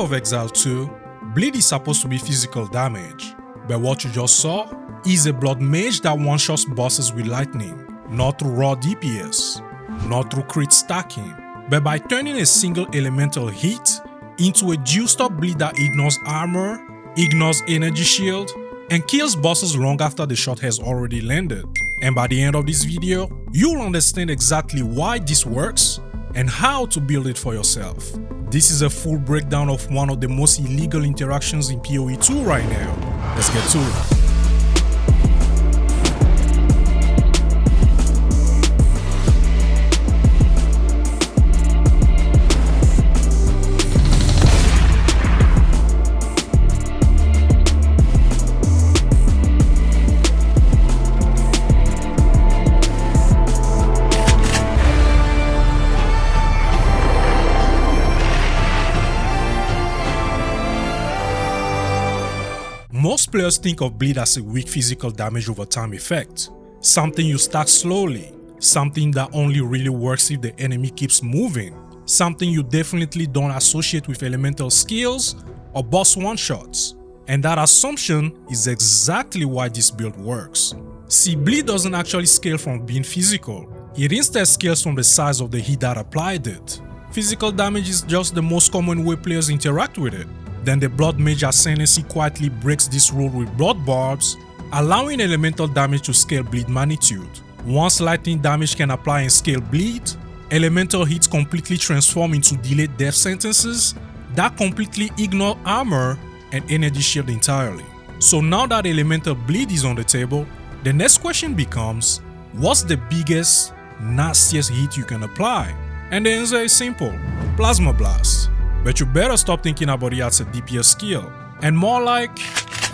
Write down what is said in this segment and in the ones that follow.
Path of Exile 2, bleed is supposed to be physical damage, but what you just saw is a blood mage that one-shots bosses with lightning, not through raw DPS, not through crit stacking, but by turning a single elemental hit into a juiced up bleed that ignores armor, ignores energy shield, and kills bosses long after the shot has already landed. And by the end of this video, you'll understand exactly why this works and how to build it for yourself. This is a full breakdown of one of the most illegal interactions in PoE 2 right now. Let's get to it. Most players think of bleed as a weak physical damage over time effect, something you stack slowly, something that only really works if the enemy keeps moving, something you definitely don't associate with elemental skills or boss one-shots. And that assumption is exactly why this build works. See, bleed doesn't actually scale from being physical, it instead scales from the size of the hit that applied it. Physical damage is just the most common way players interact with it. Then the blood mage ascendancy quietly breaks this rule with blood barbs, allowing elemental damage to scale bleed magnitude. Once lightning damage can apply and scale bleed, elemental hits completely transform into delayed death sentences that completely ignore armor and energy shield entirely. So now that elemental bleed is on the table, the next question becomes, what's the biggest, nastiest hit you can apply? And the answer is simple: Plasma Blast. But you better stop thinking about it as a DPS skill, and more like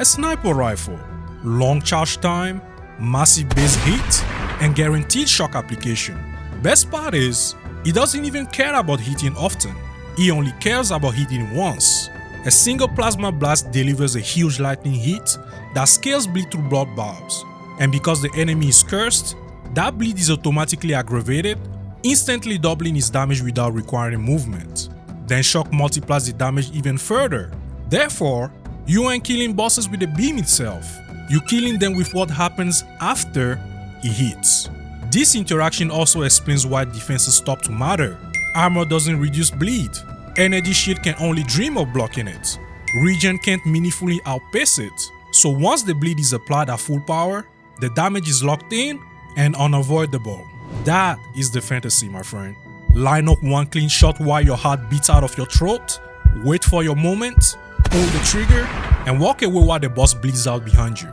a sniper rifle. Long charge time, massive base hit, and guaranteed shock application. Best part is, he doesn't even care about hitting often, he only cares about hitting once. A single plasma blast delivers a huge lightning hit that scales bleed through blood barbs, and because the enemy is cursed, that bleed is automatically aggravated, instantly doubling its damage without requiring movement. Then shock multiplies the damage even further. Therefore, you ain't killing bosses with the beam itself, you're killing them with what happens after he hits. This interaction also explains why defenses stop to matter. Armor doesn't reduce bleed, energy shield can only dream of blocking it, regen can't meaningfully outpace it. So once the bleed is applied at full power, the damage is locked in and unavoidable. That is the fantasy, my friend. Line up one clean shot while your heart beats out of your throat, wait for your moment, pull the trigger, and walk away while the boss bleeds out behind you.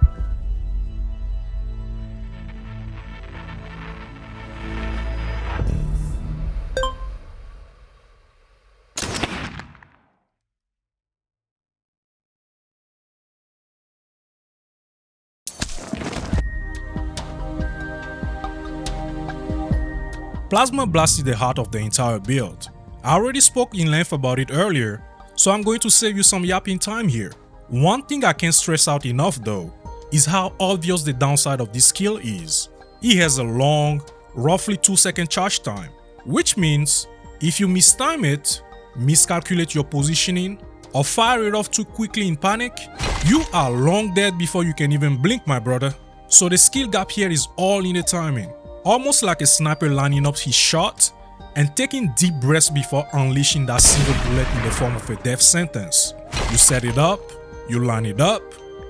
Plasma Blast is the heart of the entire build. I already spoke in length about it earlier, so I'm going to save you some yapping time here. One thing I can't stress out enough though, is how obvious the downside of this skill is. It has a long, roughly 2-second charge time, which means if you mistime it, miscalculate your positioning, or fire it off too quickly in panic, you are long dead before you can even blink, my brother. So the skill gap here is all in the timing. Almost like a sniper lining up his shot and taking deep breaths before unleashing that single bullet in the form of a death sentence. You set it up, you line it up,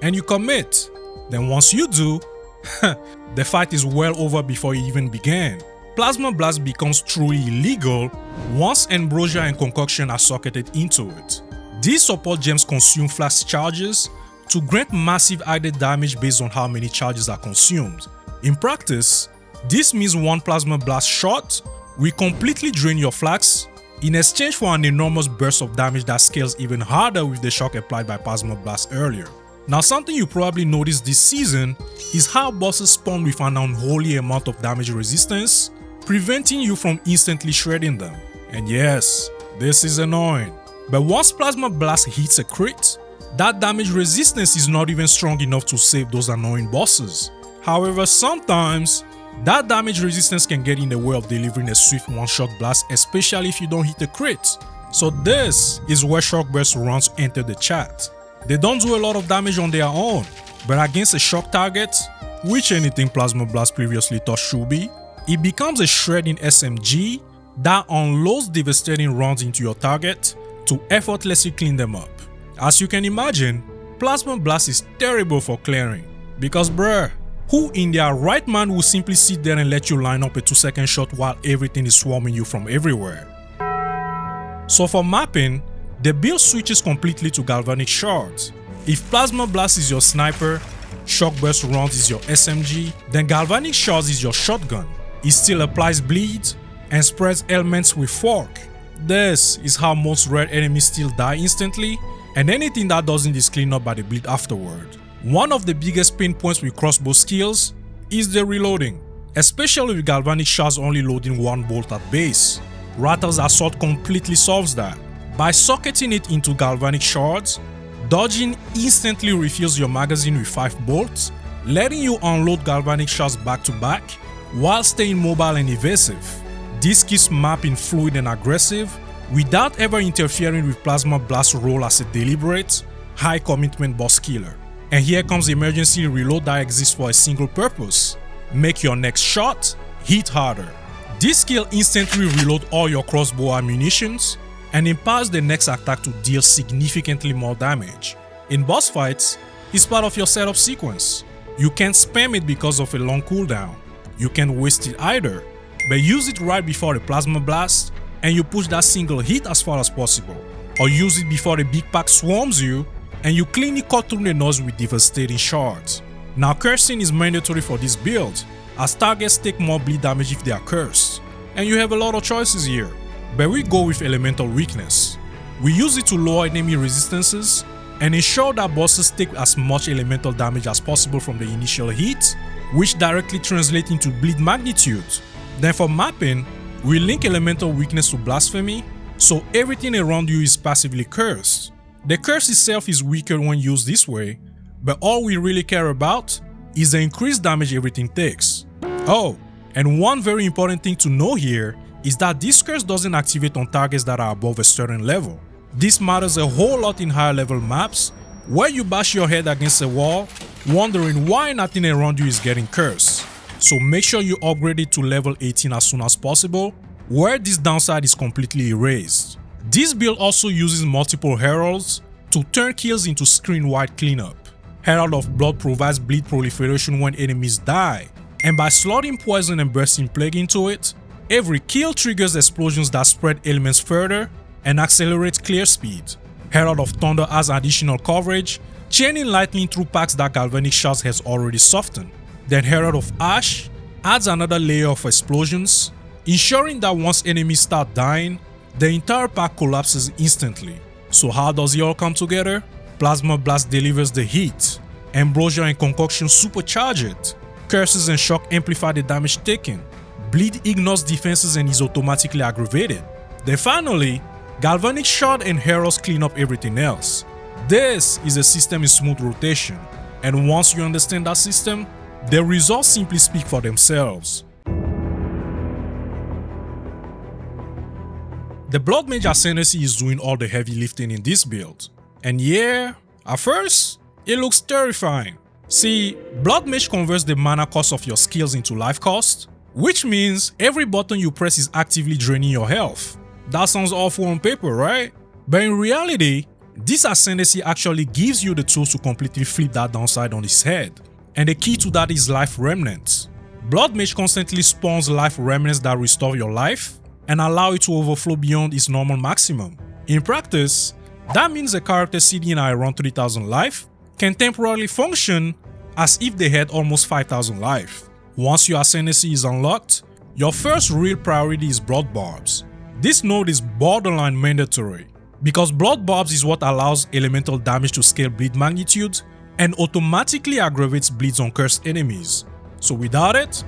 and you commit. Then once you do, the fight is well over before it even began. Plasma Blast becomes truly illegal once Ambrosia and Concoction are socketed into it. These support gems consume flash charges to grant massive added damage based on how many charges are consumed. In practice, this means one Plasma Blast shot will completely drain your flax in exchange for an enormous burst of damage that scales even harder with the shock applied by Plasma Blast earlier. Now, something you probably noticed this season is how bosses spawn with an unholy amount of damage resistance, preventing you from instantly shredding them. And yes, this is annoying. But once Plasma Blast hits a crit, that damage resistance is not even strong enough to save those annoying bosses. However, sometimes that damage resistance can get in the way of delivering a swift one-shot blast, especially if you don't hit a crit. So this is where Shock Burst runs enter the chat. They don't do a lot of damage on their own, but against a shock target, which anything Plasma Blast previously thought should be, it becomes a shredding SMG that unloads devastating rounds into your target to effortlessly clean them up. As you can imagine, Plasma Blast is terrible for clearing, because bruh, who in their right mind will simply sit there and let you line up a 2-second shot while everything is swarming you from everywhere? So for mapping, the build switches completely to Galvanic Shards. If Plasma Blast is your sniper, Shock Burst rounds is your SMG, then Galvanic Shards is your shotgun. It still applies bleed and spreads elements with fork. This is how most red enemies still die instantly, and anything that doesn't is cleaned up by the bleed afterward. One of the biggest pain points with crossbow skills is the reloading, especially with Galvanic Shards only loading 1 bolt at base. Ratha's Assault completely solves that. By socketing it into Galvanic Shards, dodging instantly refills your magazine with 5 bolts, letting you unload Galvanic Shards back to back while staying mobile and evasive. This keeps mapping fluid and aggressive without ever interfering with Plasma Blast's role as a deliberate, high commitment boss killer. And here comes the emergency reload that exists for a single purpose: make your next shot hit harder. This skill instantly reloads all your crossbow ammunitions and empowers the next attack to deal significantly more damage. In boss fights, it's part of your setup sequence. You can't spam it because of a long cooldown. You can't waste it either, but use it right before a Plasma Blast and you push that single hit as far as possible. Or use it before a big pack swarms you and you cleanly cut through the nose with devastating shards. Now cursing is mandatory for this build, as targets take more bleed damage if they are cursed, and you have a lot of choices here. But we go with Elemental Weakness. We use it to lower enemy resistances and ensure that bosses take as much elemental damage as possible from the initial hit, which directly translates into bleed magnitude. Then for mapping, we link Elemental Weakness to Blasphemy, so everything around you is passively cursed. The curse itself is weaker when used this way, but all we really care about is the increased damage everything takes. Oh, and one very important thing to know here is that this curse doesn't activate on targets that are above a certain level. This matters a whole lot in higher level maps, where you bash your head against a wall, wondering why nothing around you is getting cursed. So make sure you upgrade it to level 18 as soon as possible, where this downside is completely erased. This build also uses multiple heralds to turn kills into screen-wide cleanup. Herald of Blood provides bleed proliferation when enemies die, and by slotting poison and bursting plague into it, every kill triggers explosions that spread elements further and accelerate clear speed. Herald of Thunder has additional coverage, chaining lightning through packs that Galvanic Shards has already softened. Then Herald of Ash adds another layer of explosions, ensuring that once enemies start dying, the entire pack collapses instantly. So how does it all come together? Plasma Blast delivers the heat, Ambrosia and Concoction supercharge it, Curses and Shock amplify the damage taken, Bleed ignores defenses and is automatically aggravated. Then finally, Galvanic Shard and Heralds clean up everything else. This is a system in smooth rotation, and once you understand that system, the results simply speak for themselves. The Blood Mage Ascendancy is doing all the heavy lifting in this build, and yeah, at first, it looks terrifying. See, Blood Mage converts the mana cost of your skills into life cost, which means every button you press is actively draining your health. That sounds awful on paper, right? But in reality, this Ascendancy actually gives you the tools to completely flip that downside on its head, and the key to that is Life Remnants. Blood Mage constantly spawns Life Remnants that restore your life and allow it to overflow beyond its normal maximum. In practice, that means a character sitting at around 3000 life can temporarily function as if they had almost 5000 life. Once your Ascendancy is unlocked, your first real priority is Blood Barbs. This node is borderline mandatory, because Blood Barbs is what allows elemental damage to scale bleed magnitude and automatically aggravates bleeds on cursed enemies. So without it,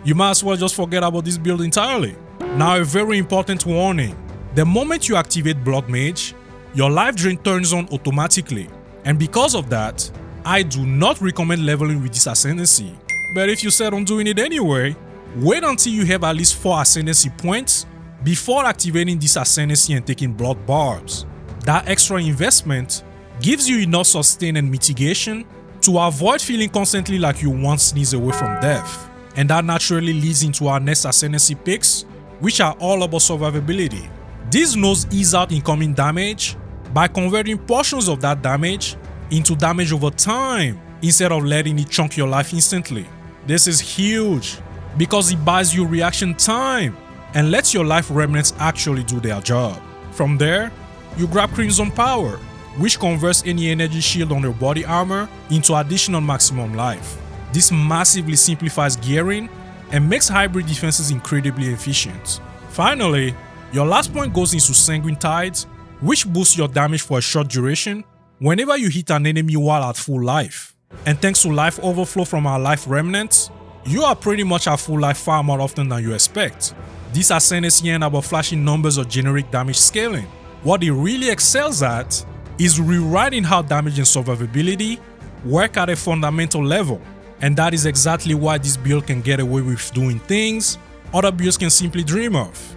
you might as well just forget about this build entirely. Now a very important warning: the moment you activate Blood Mage, your life drain turns on automatically, and because of that, I do not recommend leveling with this Ascendancy. But if you set on doing it anyway, wait until you have at least 4 Ascendancy points before activating this ascendancy and taking blood barbs. That extra investment gives you enough sustain and mitigation to avoid feeling constantly like you one sneeze away from death. And that naturally leads into our next ascendancy picks, which are all about survivability. These nodes ease out incoming damage by converting portions of that damage into damage over time instead of letting it chunk your life instantly. This is huge because it buys you reaction time and lets your life remnants actually do their job. From there, you grab Crimson Power, which converts any energy shield on your body armor into additional maximum life. This massively simplifies gearing and makes hybrid defenses incredibly efficient. Finally, your last point goes into Sanguine Tides, which boosts your damage for a short duration whenever you hit an enemy while at full life. And thanks to life overflow from our life remnants, you are pretty much at full life far more often than you expect. This ascendancy ain't about flashing numbers or generic damage scaling. What it really excels at is rewriting how damage and survivability work at a fundamental level. And that is exactly why this build can get away with doing things other builds can simply dream of.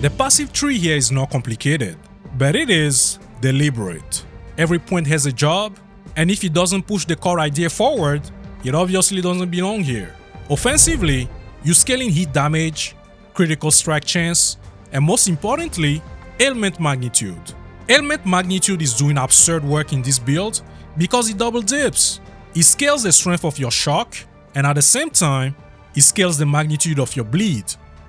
The passive tree here is not complicated, but it is deliberate. Every point has a job, and if it doesn't push the core idea forward, it obviously doesn't belong here. Offensively, you scaling hit damage, critical strike chance, and most importantly, ailment magnitude. Ailment magnitude is doing absurd work in this build because it double dips. It scales the strength of your shock, and at the same time, it scales the magnitude of your bleed.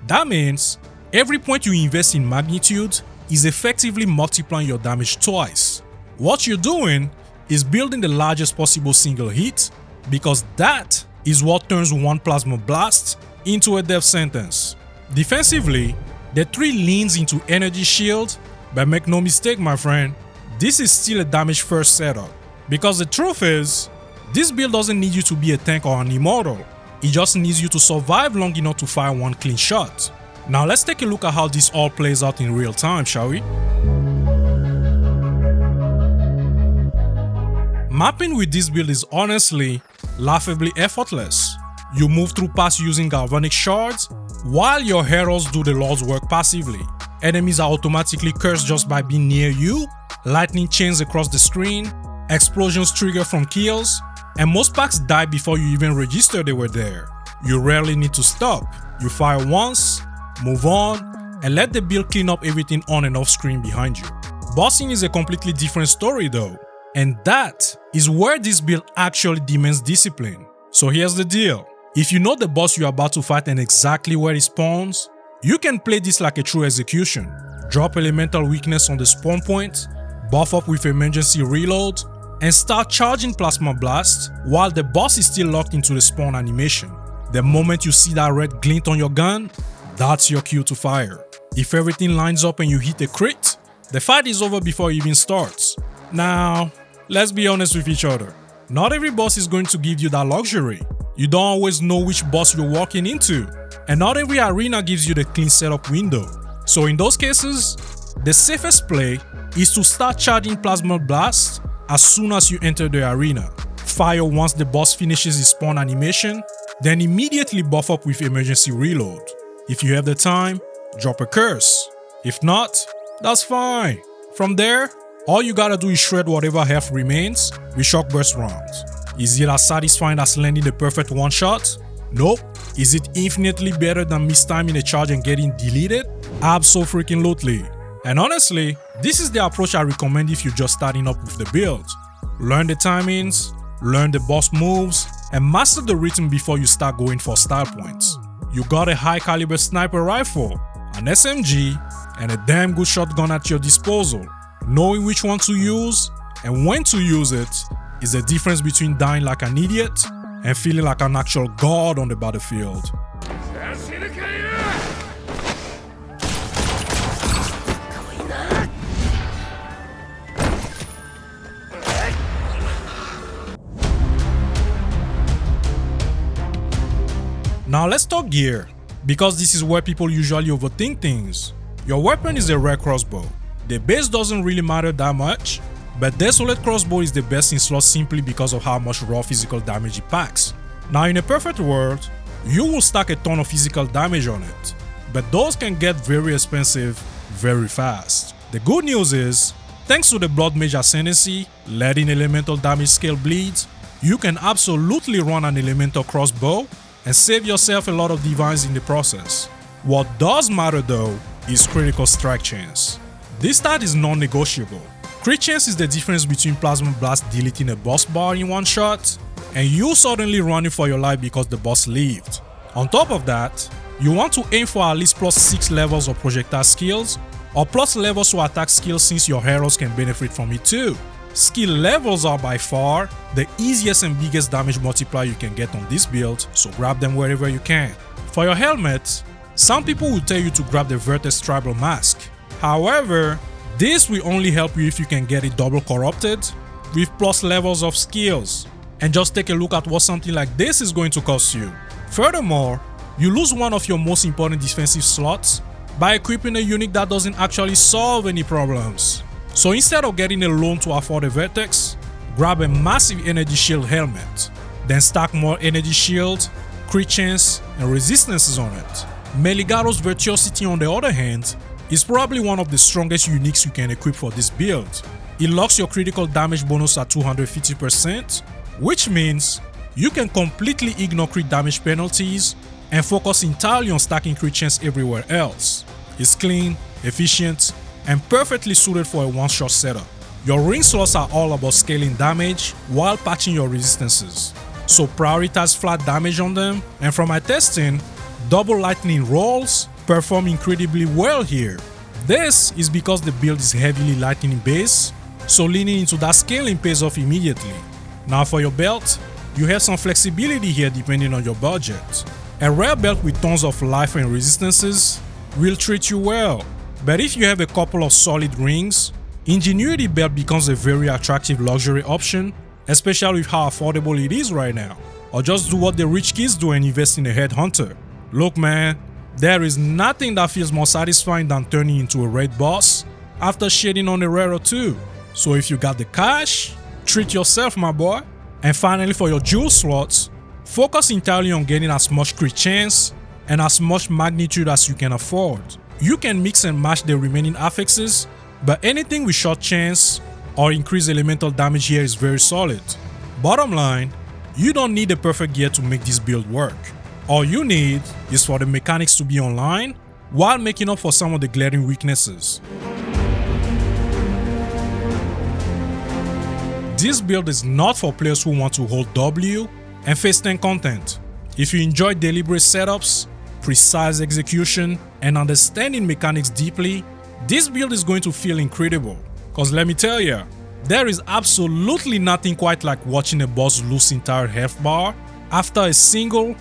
That means every point you invest in magnitude is effectively multiplying your damage twice. What you're doing is building the largest possible single hit because that is what turns one plasma blast into a death sentence. Defensively, the tree leans into energy shield, but make no mistake my friend, this is still a damage first setup. Because the truth is, this build doesn't need you to be a tank or an immortal, it just needs you to survive long enough to fire one clean shot. Now let's take a look at how this all plays out in real time, shall we? Mapping with this build is honestly laughably effortless. You move through paths using galvanic shards, while your heralds do the Lord's work passively. Enemies are automatically cursed just by being near you, lightning chains across the screen, explosions trigger from kills, and most packs die before you even register they were there. You rarely need to stop. You fire once, move on, and let the build clean up everything on and off screen behind you. Bossing is a completely different story though, and that is where this build actually demands discipline. So here's the deal. If you know the boss you're about to fight and exactly where he spawns, you can play this like a true execution. Drop elemental weakness on the spawn point, buff up with emergency reload, and start charging plasma blast while the boss is still locked into the spawn animation. The moment you see that red glint on your gun, that's your cue to fire. If everything lines up and you hit a crit, the fight is over before it even starts. Now, let's be honest with each other. Not every boss is going to give you that luxury. You don't always know which boss you're walking into, and not every arena gives you the clean setup window. So in those cases, the safest play is to start charging plasma blast as soon as you enter the arena. Fire once the boss finishes his spawn animation, then immediately buff up with emergency reload. If you have the time, drop a curse. If not, that's fine. From there, all you gotta do is shred whatever health remains with shock burst rounds. Is it as satisfying as landing the perfect one shot? Nope. Is it infinitely better than mistiming a charge and getting deleted? Abso-freaking-lutely. And honestly, this is the approach I recommend if you're just starting up with the build. Learn the timings, learn the boss moves, and master the rhythm before you start going for style points. You got a high caliber sniper rifle, an SMG, and a damn good shotgun at your disposal. Knowing which one to use and when to use it is the difference between dying like an idiot and feeling like an actual god on the battlefield. Now let's talk gear, because this is where people usually overthink things. Your weapon is a rare crossbow. The base doesn't really matter that much, but Desolate Crossbow is the best in slot simply because of how much raw physical damage it packs. Now in a perfect world, you will stack a ton of physical damage on it, but those can get very expensive very fast. The good news is, thanks to the Blood Mage ascendancy, letting elemental damage scale bleeds, you can absolutely run an elemental crossbow and save yourself a lot of divines in the process. What does matter though is critical strike chance. This stat is non-negotiable. Crit chance is the difference between Plasma Blast deleting a boss bar in one shot and you suddenly running for your life because the boss lived. On top of that, you want to aim for at least plus 6 levels of projectile skills or plus levels to attack skills since your heroes can benefit from it too. Skill levels are by far the easiest and biggest damage multiplier you can get on this build, so grab them wherever you can. For your helmet, some people will tell you to grab the Vertex Tribal Mask. However, this will only help you if you can get it double corrupted with plus levels of skills. And just take a look at what something like this is going to cost you. Furthermore, you lose one of your most important defensive slots by equipping a unit that doesn't actually solve any problems. So instead of getting a loan to afford a Vertex, grab a massive energy shield helmet, then stack more energy shield, crit chance, and resistances on it. Meligaro's Virtuosity on the other hand is probably one of the strongest uniques you can equip for this build. It locks your critical damage bonus at 250%, which means you can completely ignore crit damage penalties and focus entirely on stacking crit chance everywhere else. It's clean, efficient, and perfectly suited for a one-shot setup. Your ring slots are all about scaling damage while patching your resistances, so prioritize flat damage on them, and from my testing, double lightning rolls perform incredibly well here. This is because the build is heavily lightning based, so leaning into that scaling pays off immediately. Now for your belt, you have some flexibility here depending on your budget. A rare belt with tons of life and resistances will treat you well, but if you have a couple of solid rings, Ingenuity belt becomes a very attractive luxury option, especially with how affordable it is right now. Or just do what the rich kids do and invest in a headhunter. Look man, there is nothing that feels more satisfying than turning into a raid boss after shitting on a rare or two. So if you got the cash, treat yourself my boy. And finally for your jewel slots, focus entirely on getting as much crit chance and as much magnitude as you can afford. You can mix and match the remaining affixes, but anything with short chance or increased elemental damage here is very solid. Bottom line, you don't need the perfect gear to make this build work. All you need is for the mechanics to be online while making up for some of the glaring weaknesses. This build is not for players who want to hold W and face 10 content. If you enjoy deliberate setups, precise execution, and understanding mechanics deeply, this build is going to feel incredible. Cause let me tell ya, there is absolutely nothing quite like watching a boss lose entire health bar after a single,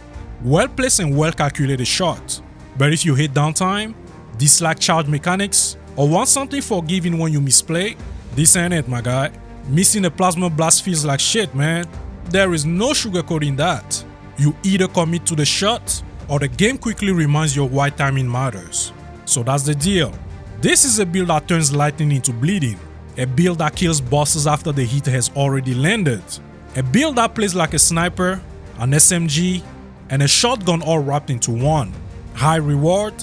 well-placed and well-calculated shot. But if you hate downtime, dislike charge mechanics, or want something forgiving when you misplay, this ain't it my guy. Missing a plasma blast feels like shit man. There is no sugarcoating that. You either commit to the shot, or the game quickly reminds you of why timing matters. So that's the deal. This is a build that turns lightning into bleeding. A build that kills bosses after the hit has already landed. A build that plays like a sniper, an SMG, and a shotgun all wrapped into one. High reward,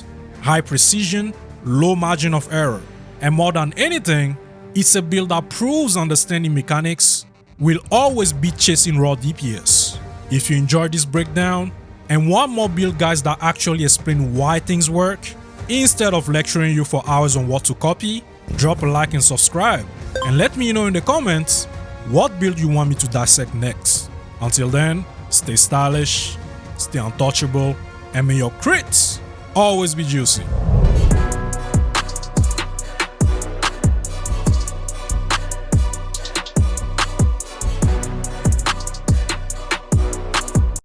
high precision, low margin of error. And more than anything, it's a build that proves understanding mechanics will always beat chasing raw DPS. If you enjoyed this breakdown and want more build guides that actually explain why things work, instead of lecturing you for hours on what to copy, drop a like and subscribe. And let me know in the comments what build you want me to dissect next. Until then, stay stylish, stay untouchable, and may your crits always be juicy.